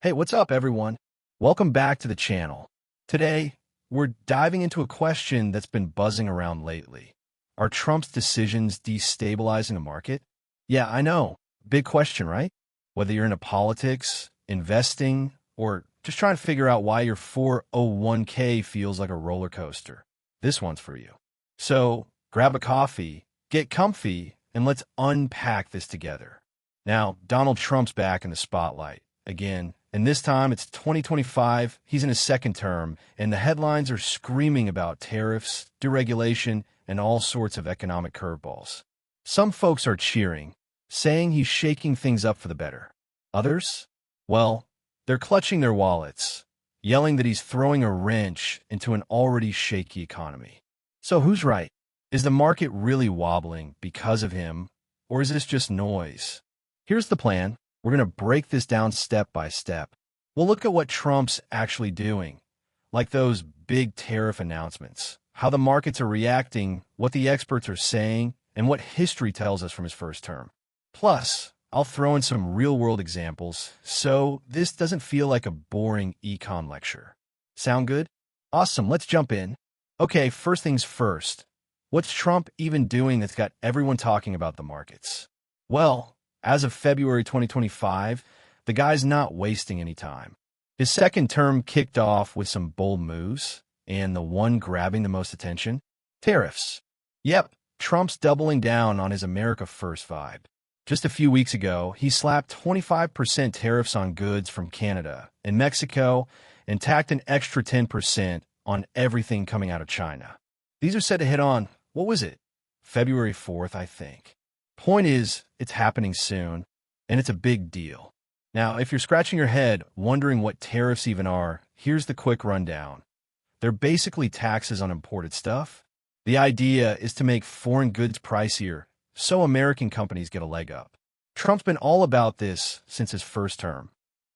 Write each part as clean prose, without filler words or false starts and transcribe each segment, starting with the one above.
Hey, what's up, everyone? Welcome back to the channel. Today, we're diving into a question that's been buzzing around lately. Are Trump's decisions destabilizing the market? Yeah, I know. Big question, right? Whether you're into politics, investing, or just trying to figure out why your 401k feels like a roller coaster, this one's for you. So, grab a coffee, get comfy, and let's unpack this together. Now, Donald Trump's back in the spotlight again. And this time it's 2025, he's in his second term, and the headlines are screaming about tariffs, deregulation, and all sorts of economic curveballs. Some folks are cheering, saying he's shaking things up for the better. Others? Well, they're clutching their wallets, yelling that he's throwing a wrench into an already shaky economy. So who's right? Is the market really wobbling because of him, or is this just noise? Here's the plan. We're going to break this down step by step. We'll look at what Trump's actually doing, like those big tariff announcements, how the markets are reacting, what the experts are saying, and what history tells us from his first term. Plus, I'll throw in some real-world examples, so this doesn't feel like a boring econ lecture. Sound good? Awesome, let's jump in. Okay, first things first. What's Trump even doing that's got everyone talking about the markets? Well, as of February 2025, the guy's not wasting any time. His second term kicked off with some bold moves, and the one grabbing the most attention? Tariffs. Yep, Trump's doubling down on his America First vibe. Just a few weeks ago, he slapped 25% tariffs on goods from Canada and Mexico and tacked an extra 10% on everything coming out of China. These are set to hit on, what was it? February 4th, I think. Point is, it's happening soon, and it's a big deal. Now, if you're scratching your head, wondering what tariffs even are, here's the quick rundown. They're basically taxes on imported stuff. The idea is to make foreign goods pricier, so American companies get a leg up. Trump's been all about this since his first term.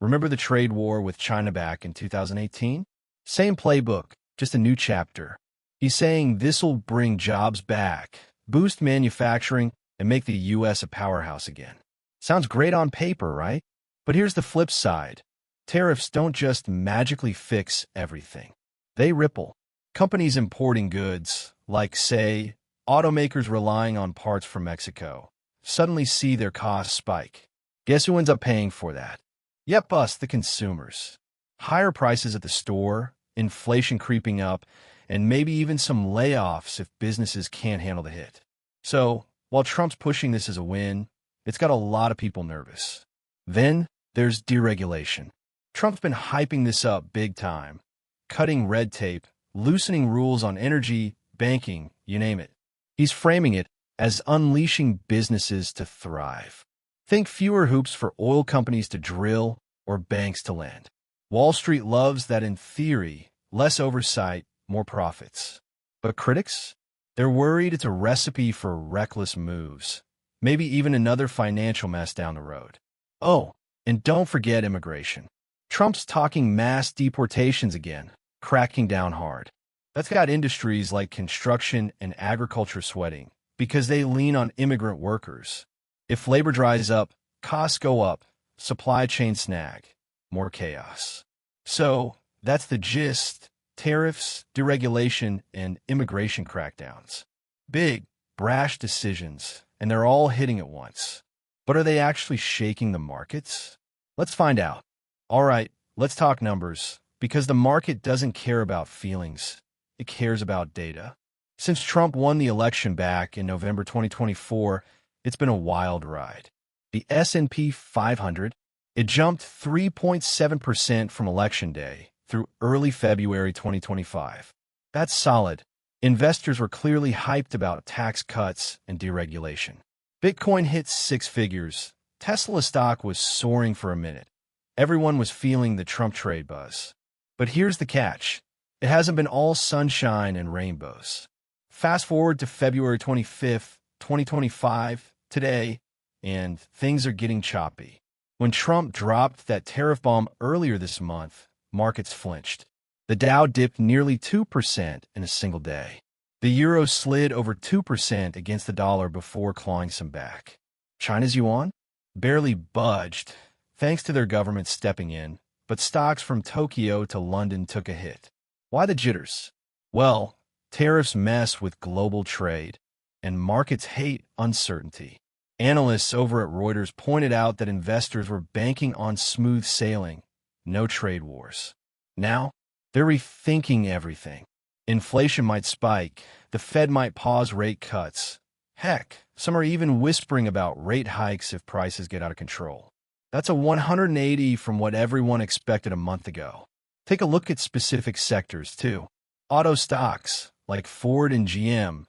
Remember the trade war with China back in 2018? Same playbook, just a new chapter. He's saying this'll bring jobs back, boost manufacturing, and make the U.S. a powerhouse again. Sounds great on paper, right? But here's the flip side. Tariffs don't just magically fix everything. They ripple. Companies importing goods, like, say, automakers relying on parts from Mexico, suddenly see their costs spike. Guess who ends up paying for that? Yep, us, the consumers. Higher prices at the store, inflation creeping up, and maybe even some layoffs if businesses can't handle the hit. So, while Trump's pushing this as a win, it's got a lot of people nervous. Then there's deregulation. Trump's been hyping this up big time, cutting red tape, loosening rules on energy, banking, you name it. He's framing it as unleashing businesses to thrive. Think fewer hoops for oil companies to drill or banks to lend. Wall Street loves that in theory, less oversight, more profits. But critics? They're worried it's a recipe for reckless moves, maybe even another financial mess down the road. Oh, and don't forget immigration. Trump's talking mass deportations again, cracking down hard. That's got industries like construction and agriculture sweating because they lean on immigrant workers. If labor dries up, costs go up, supply chain snag, more chaos. So, that's the gist. Tariffs, deregulation, and immigration crackdowns. Big, brash decisions, and they're all hitting at once. But are they actually shaking the markets? Let's find out. All right, let's talk numbers, because the market doesn't care about feelings. It cares about data. Since Trump won the election back in November 2024, it's been a wild ride. The S&P 500, it jumped 3.7% from Election Day through early February 2025. That's solid. Investors were clearly hyped about tax cuts and deregulation. Bitcoin hit six figures. Tesla stock was soaring for a minute. Everyone was feeling the Trump trade buzz. But here's the catch. It hasn't been all sunshine and rainbows. Fast forward to February 25th, 2025, today, and things are getting choppy. When Trump dropped that tariff bomb earlier this month, markets flinched. The Dow dipped nearly 2% in a single day. The euro slid over 2% against the dollar before clawing some back. China's yuan barely budged, thanks to their government stepping in, but stocks from Tokyo to London took a hit. Why the jitters? Well, tariffs mess with global trade, and markets hate uncertainty. Analysts over at Reuters pointed out that investors were banking on smooth sailing, no trade wars. Now, they're rethinking everything. Inflation might spike, the Fed might pause rate cuts. Heck, some are even whispering about rate hikes if prices get out of control. That's a 180 from what everyone expected a month ago. Take a look at specific sectors, too. Auto stocks, like Ford and GM,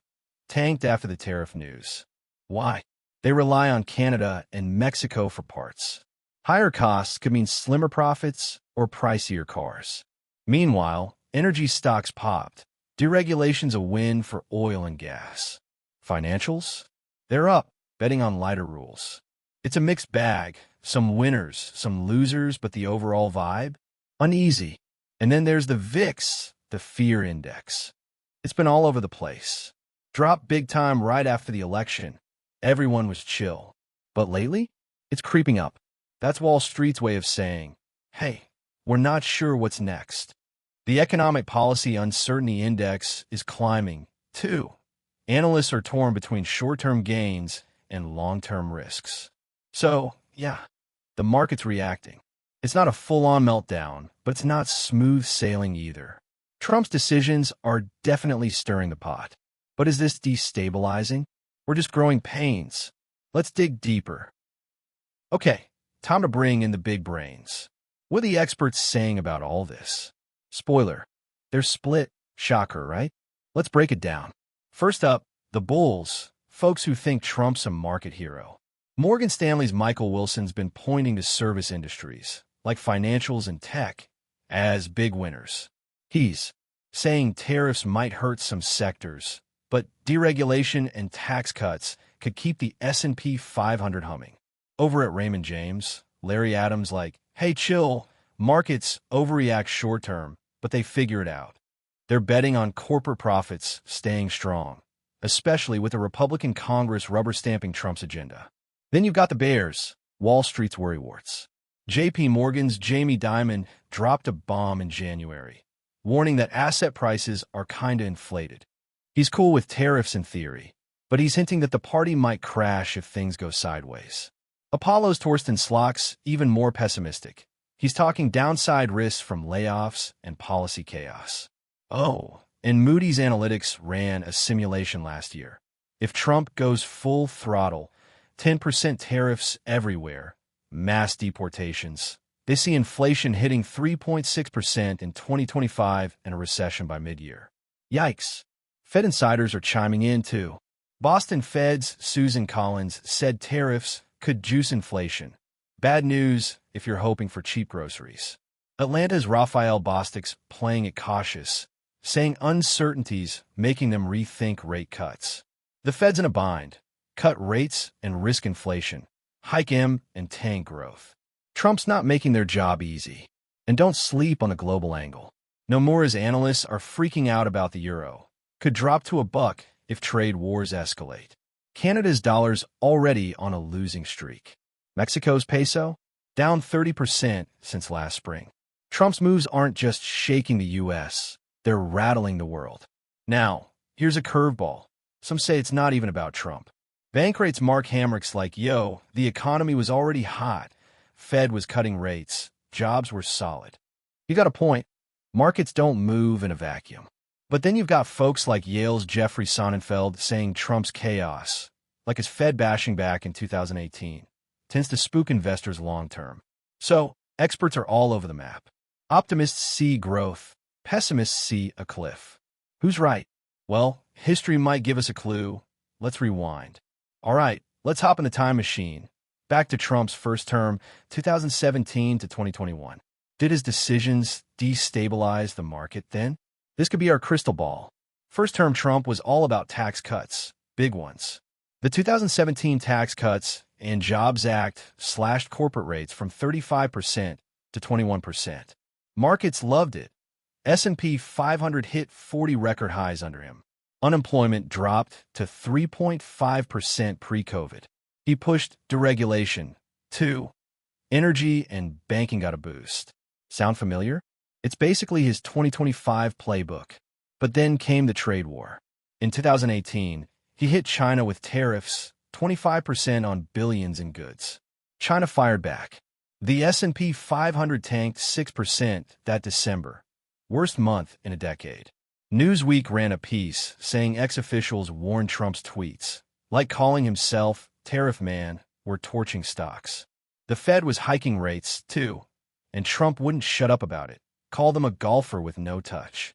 tanked after the tariff news. Why? They rely on Canada and Mexico for parts. Higher costs could mean slimmer profits or pricier cars. Meanwhile, energy stocks popped. Deregulation's a win for oil and gas. Financials? They're up, betting on lighter rules. It's a mixed bag. Some winners, some losers, but the overall vibe? Uneasy. And then there's the VIX, the fear index. It's been all over the place. Dropped big time right after the election. Everyone was chill. But lately, it's creeping up. That's Wall Street's way of saying, hey, we're not sure what's next. The Economic Policy Uncertainty Index is climbing, too. Analysts are torn between short-term gains and long-term risks. So, yeah, the market's reacting. It's not a full-on meltdown, but it's not smooth sailing either. Trump's decisions are definitely stirring the pot. But is this destabilizing? Or just growing pains? Let's dig deeper. Okay, time to bring in the big brains. What are the experts saying about all this? Spoiler, they're split. Shocker, right? Let's break it down. First up, the bulls, folks who think Trump's a market hero. Morgan Stanley's Michael Wilson's been pointing to service industries, like financials and tech, as big winners. He's saying tariffs might hurt some sectors, but deregulation and tax cuts could keep the S&P 500 humming. Over at Raymond James, Larry Adams like, hey, chill, markets overreact short-term, but they figure it out. They're betting on corporate profits staying strong, especially with a Republican Congress rubber-stamping Trump's agenda. Then you've got the bears, Wall Street's worrywarts. J.P. Morgan's Jamie Dimon dropped a bomb in January, warning that asset prices are kinda inflated. He's cool with tariffs in theory, but he's hinting that the party might crash if things go sideways. Apollo's Torsten Slok's even more pessimistic. He's talking downside risks from layoffs and policy chaos. Oh, and Moody's Analytics ran a simulation last year. If Trump goes full throttle, 10% tariffs everywhere, mass deportations, they see inflation hitting 3.6% in 2025 and a recession by mid-year. Yikes. Fed insiders are chiming in, too. Boston Fed's Susan Collins said tariffs could juice inflation. Bad news if you're hoping for cheap groceries. Atlanta's Raphael Bostic's playing it cautious, saying uncertainties making them rethink rate cuts. The Fed's in a bind. Cut rates and risk inflation. Hike M and tank growth. Trump's not making their job easy. And don't sleep on a global angle. Nomura's analysts are freaking out about the euro. Could drop to $1 if trade wars escalate. Canada's dollar's already on a losing streak. Mexico's peso? Down 30% since last spring. Trump's moves aren't just shaking the U.S., they're rattling the world. Now, here's a curveball. Some say it's not even about Trump. Bankrate's Mark Hamrick's like, yo, the economy was already hot. Fed was cutting rates. Jobs were solid. You got a point. Markets don't move in a vacuum. But then you've got folks like Yale's Jeffrey Sonnenfeld saying Trump's chaos, like his Fed bashing back in 2018, tends to spook investors long-term. So, experts are all over the map. Optimists see growth. Pessimists see a cliff. Who's right? Well, history might give us a clue. Let's rewind. All right, let's hop in the time machine. Back to Trump's first term, 2017 to 2021. Did his decisions destabilize the market then? This could be our crystal ball. First-term Trump was all about tax cuts, big ones. The 2017 Tax Cuts and Jobs Act slashed corporate rates from 35% to 21%. Markets loved it. S&P 500 hit 40 record highs under him. Unemployment dropped to 3.5% pre-COVID. He pushed deregulation, too. Energy and banking got a boost. Sound familiar? It's basically his 2025 playbook. But then came the trade war. In 2018, he hit China with tariffs, 25% on billions in goods. China fired back. The S&P 500 tanked 6% that December, worst month in a decade. Newsweek ran a piece saying ex-officials warned Trump's tweets, like calling himself Tariff Man, were torching stocks. The Fed was hiking rates, too, and Trump wouldn't shut up about it, called him a golfer with no touch.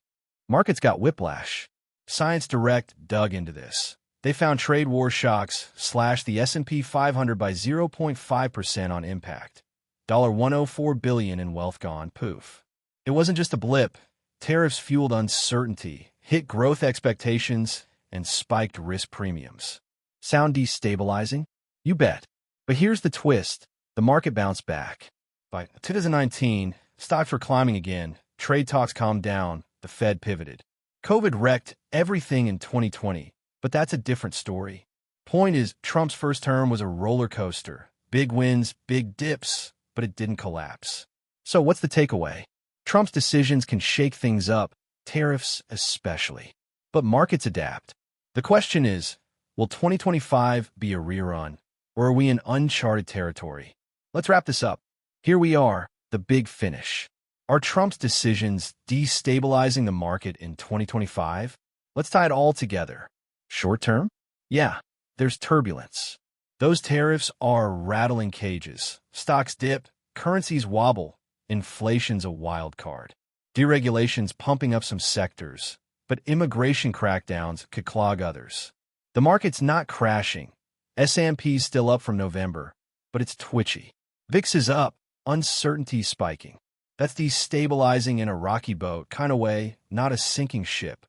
Markets got whiplash. Science Direct dug into this. They found trade war shocks slashed the S&P 500 by 0.5% on impact. $104 billion in wealth gone poof. It wasn't just a blip. Tariffs fueled uncertainty, hit growth expectations, and spiked risk premiums. Sound destabilizing? You bet. But here's the twist. The market bounced back. By 2019, stocks were climbing again, trade talks calmed down, the Fed pivoted. COVID wrecked everything in 2020, but that's a different story. Point is, Trump's first term was a roller coaster. Big wins, big dips, but it didn't collapse. So what's the takeaway? Trump's decisions can shake things up, tariffs especially. But markets adapt. The question is, will 2025 be a rerun, or are we in uncharted territory? Let's wrap this up. Here we are, the big finish. Are Trump's decisions destabilizing the market in 2025? Let's tie it all together. Short term? Yeah, there's turbulence. Those tariffs are rattling cages. Stocks dip, currencies wobble, inflation's a wild card. Deregulation's pumping up some sectors, but immigration crackdowns could clog others. The market's not crashing. S&P's still up from November, but it's twitchy. VIX is up, uncertainty spiking. That's destabilizing in a rocky boat kind of way, not a sinking ship.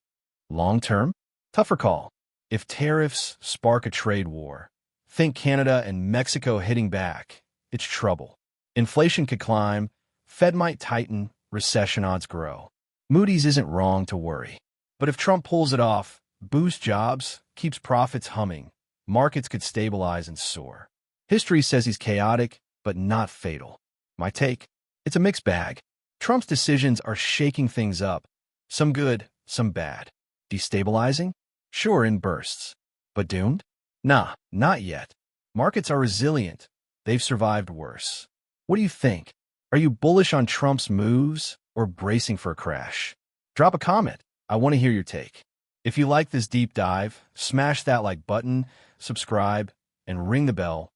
Long term? Tougher call. If tariffs spark a trade war, think Canada and Mexico hitting back, it's trouble. Inflation could climb, Fed might tighten, recession odds grow. Moody's isn't wrong to worry. But if Trump pulls it off, boosts jobs, keeps profits humming, markets could stabilize and soar. History says he's chaotic, but not fatal. My take? It's a mixed bag. Trump's decisions are shaking things up. Some good, some bad. Destabilizing? Sure, in bursts. But doomed? Nah, not yet. Markets are resilient. They've survived worse. What do you think? Are you bullish on Trump's moves or bracing for a crash? Drop a comment. I want to hear your take. If you like this deep dive, smash that like button, subscribe, and ring the bell.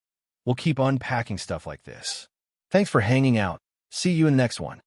We'll keep unpacking stuff like this. Thanks for hanging out. See you in the next one.